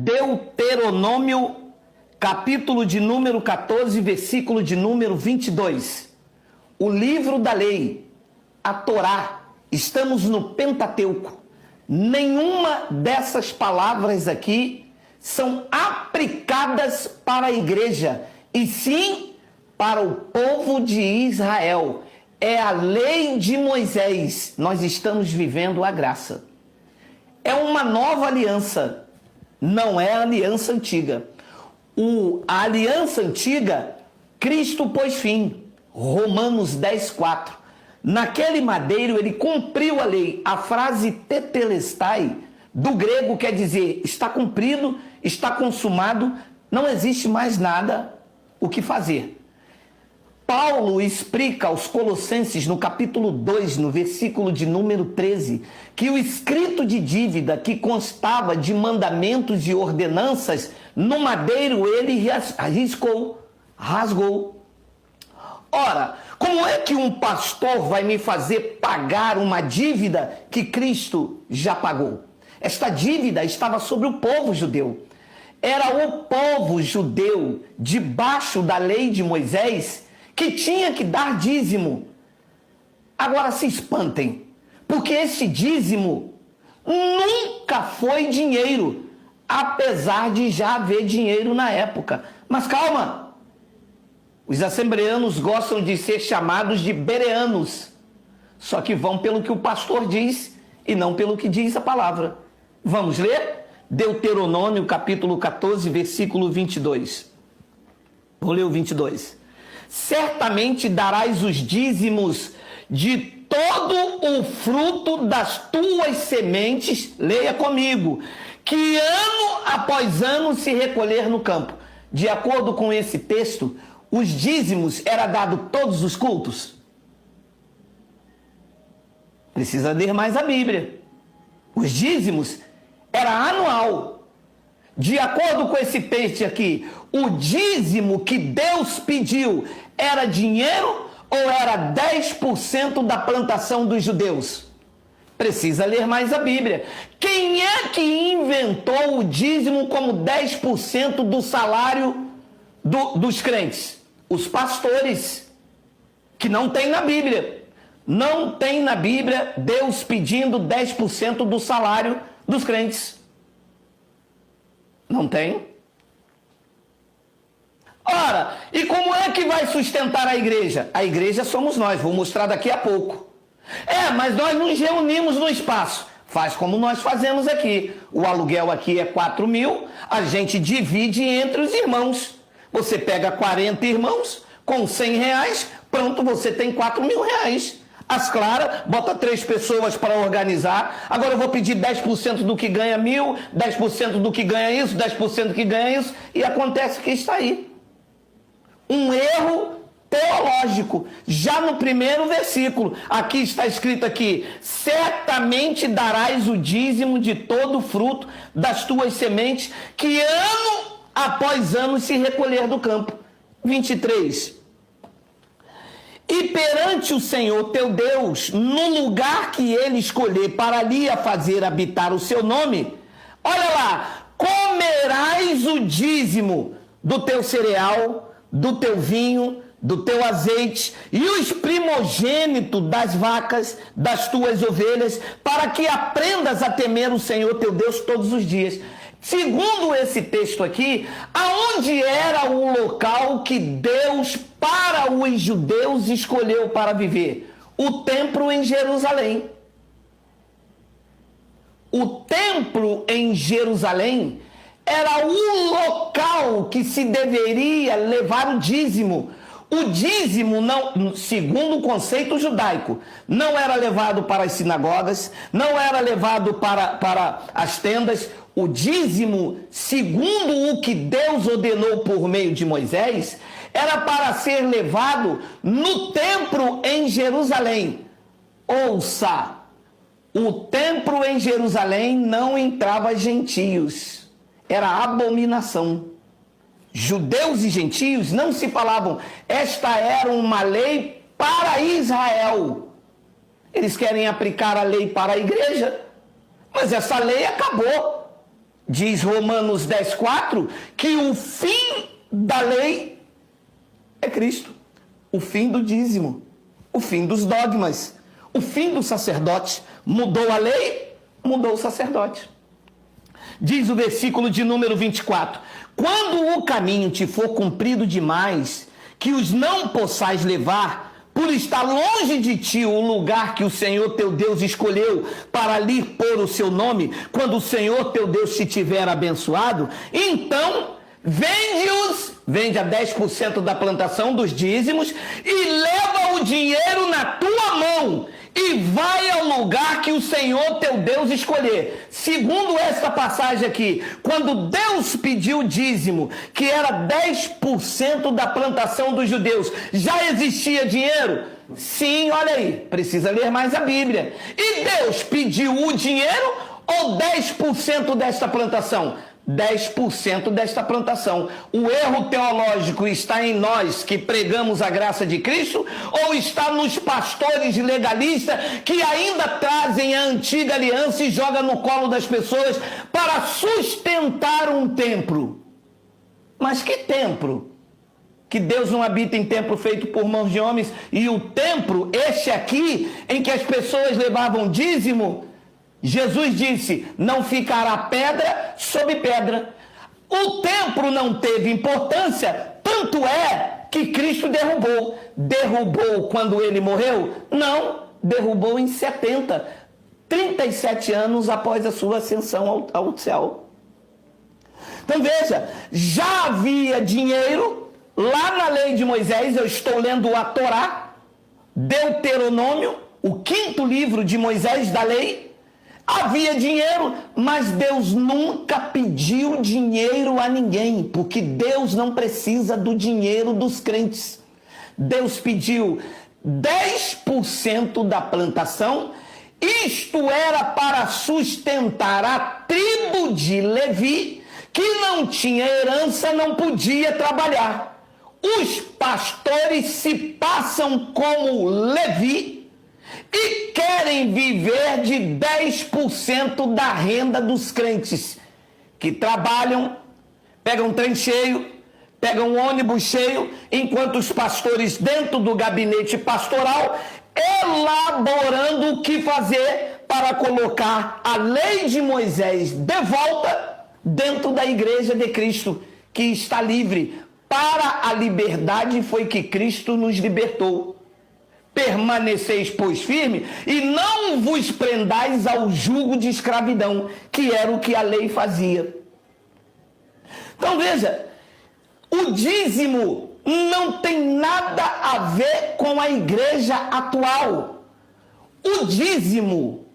Deuteronômio, capítulo de número 14, versículo de número 22. O livro da lei, a Torá, estamos no Pentateuco. Nenhuma dessas palavras aqui são aplicadas para a igreja, e sim para o povo de Israel. É a lei de Moisés. Nós estamos vivendo a graça. É uma nova aliança, não é a aliança antiga. A aliança antiga, Cristo pôs fim. Romanos 10:4. Naquele madeiro ele cumpriu a lei. A frase tetelestai, do grego, quer dizer está cumprido, está consumado, não existe mais nada o que fazer. Paulo explica aos Colossenses, no capítulo 2, no versículo de número 13, que o escrito de dívida que constava de mandamentos e ordenanças, no madeiro ele rasgou. Ora, como é que um pastor vai me fazer pagar uma dívida que Cristo já pagou? Esta dívida estava sobre o povo judeu. Era o povo judeu, debaixo da lei de Moisés, que tinha que dar dízimo. Agora se espantem, porque esse dízimo nunca foi dinheiro, apesar de já haver dinheiro na época. Mas calma, os assembleanos gostam de ser chamados de bereanos, só que vão pelo que o pastor diz e não pelo que diz a palavra. Vamos ler? Deuteronômio capítulo 14, versículo 22. Vou ler o 22. Certamente darás os dízimos de todo o fruto das tuas sementes, leia comigo, que ano após ano se recolher no campo. De acordo com esse texto, os dízimos eram dados todos os cultos? Precisa ler mais a Bíblia. Os dízimos era anual. De acordo com esse texto aqui, o dízimo que Deus pediu era dinheiro ou era 10% da plantação dos judeus? Precisa ler mais a Bíblia. Quem é que inventou o dízimo como 10% do salário dos crentes? Os pastores, que não tem na Bíblia. Não tem na Bíblia Deus pedindo 10% do salário dos crentes. Não tem. Ora, e como é que vai sustentar a igreja? A igreja somos nós, vou mostrar daqui a pouco. Mas nós nos reunimos no espaço. Faz como nós fazemos aqui. O aluguel aqui é 4.000, a gente divide entre os irmãos. Você pega 40 irmãos, com 100 reais, pronto, você tem 4.000 reais. As claras, bota 3 pessoas para organizar. Agora eu vou pedir 10% do que ganha 1.000, 10% do que ganha isso, 10% do que ganha isso, e acontece que está aí. Um erro teológico, já no primeiro versículo. Aqui está escrito aqui: certamente darás o dízimo de todo o fruto das tuas sementes, que ano após ano se recolher do campo. 23. E perante o Senhor teu Deus, no lugar que ele escolher para ali a fazer habitar o seu nome, olha lá, comerás o dízimo do teu cereal, do teu vinho, do teu azeite e os primogênitos das vacas, das tuas ovelhas, para que aprendas a temer o Senhor teu Deus todos os dias. Segundo esse texto aqui, aonde era o local que Deus para os judeus escolheu para viver? O templo em Jerusalém. O templo em Jerusalém era o local que se deveria levar o dízimo. O dízimo, não, segundo o conceito judaico, não era levado para as sinagogas, não era levado para as tendas. O dízimo, segundo o que Deus ordenou por meio de Moisés, era para ser levado no templo em Jerusalém. Ouça, o templo em Jerusalém não entrava gentios, era abominação. Judeus e gentios não se falavam. Esta era uma lei para Israel. Eles querem aplicar a lei para a igreja, mas essa lei acabou. Diz Romanos 10:4 que o fim da lei é Cristo. O fim do dízimo, o fim dos dogmas, o fim do sacerdote. Mudou a lei, mudou o sacerdote. Diz o versículo de número 24: quando o caminho te for comprido demais, que os não possais levar, por estar longe de ti o lugar que o Senhor teu Deus escolheu para ali pôr o seu nome, quando o Senhor teu Deus te tiver abençoado, então vende a 10% da plantação dos dízimos e leva o dinheiro na tua mão e vai ao lugar que o Senhor teu Deus escolher. Segundo esta passagem aqui, quando Deus pediu o dízimo, que era 10% da plantação dos judeus, já existia dinheiro? Sim, olha aí, precisa ler mais a Bíblia. E Deus pediu o dinheiro ou 10% desta plantação? 10% desta plantação. O erro teológico está em nós que pregamos a graça de Cristo ou está nos pastores legalistas que ainda trazem a antiga aliança e jogam no colo das pessoas para sustentar um templo? Mas que templo? Que Deus não habita em templo feito por mãos de homens, e o templo, este aqui, em que as pessoas levavam dízimo, Jesus disse, não ficará pedra sobre pedra. O templo não teve importância, tanto é que Cristo derrubou. Derrubou quando ele morreu? Não, derrubou em 70, 37 anos após a sua ascensão ao céu. Então veja, já havia dinheiro lá na lei de Moisés. Eu estou lendo a Torá, Deuteronômio, o 5º livro de Moisés da lei. Havia dinheiro, mas Deus nunca pediu dinheiro a ninguém, porque Deus não precisa do dinheiro dos crentes. Deus pediu 10% da plantação, isto era para sustentar a tribo de Levi, que não tinha herança, não podia trabalhar. Os pastores se passam como Levi e querem viver de 10% da renda dos crentes, que trabalham, pegam trem cheio, pegam um ônibus cheio, enquanto os pastores dentro do gabinete pastoral, elaborando o que fazer para colocar a lei de Moisés de volta dentro da igreja de Cristo, que está livre. Para a liberdade foi que Cristo nos libertou. Permaneceis, pois, firme, e não vos prendais ao jugo de escravidão, que era o que a lei fazia. Então veja, o dízimo não tem nada a ver com a igreja atual. O dízimo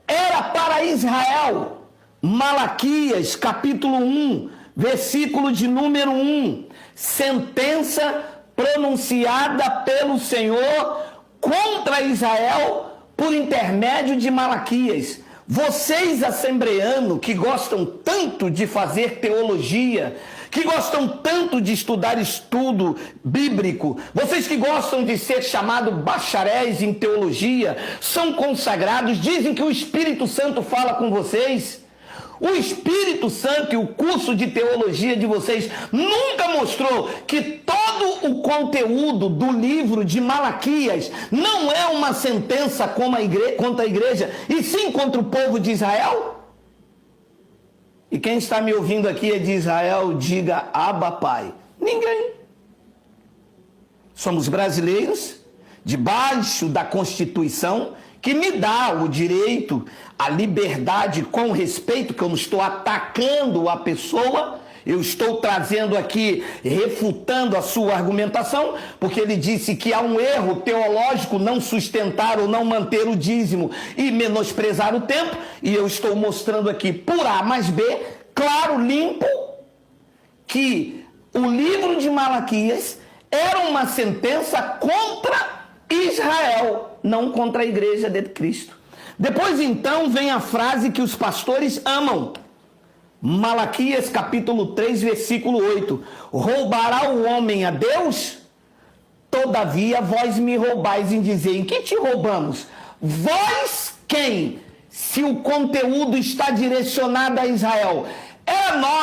era para Israel. Malaquias, capítulo 1, versículo de número 1. Sentença pronunciada pelo Senhor contra Israel por intermédio de Malaquias. Vocês, assembleanos, que gostam tanto de fazer teologia, que gostam tanto de estudar estudo bíblico, vocês que gostam de ser chamados bacharéis em teologia, são consagrados, dizem que o Espírito Santo fala com vocês. O Espírito Santo e o curso de teologia de vocês nunca mostrou que todo o conteúdo do livro de Malaquias não é uma sentença contra a igreja, e sim contra o povo de Israel? E quem está me ouvindo aqui é de Israel, diga Abba, Pai. Ninguém. Somos brasileiros, debaixo da Constituição, que me dá o direito, a liberdade com respeito, que eu não estou atacando a pessoa, eu estou trazendo aqui, refutando a sua argumentação, porque ele disse que há um erro teológico não sustentar ou não manter o dízimo e menosprezar o templo, e eu estou mostrando aqui por A mais B, claro, limpo, que o livro de Malaquias era uma sentença contra Israel, não contra a igreja de Cristo. Depois então vem a frase que os pastores amam. Malaquias capítulo 3, versículo 8. Roubará o homem a Deus? Todavia vós me roubais em dizer, em que te roubamos? Vós quem? se o conteúdo está direcionado a Israel. É nós.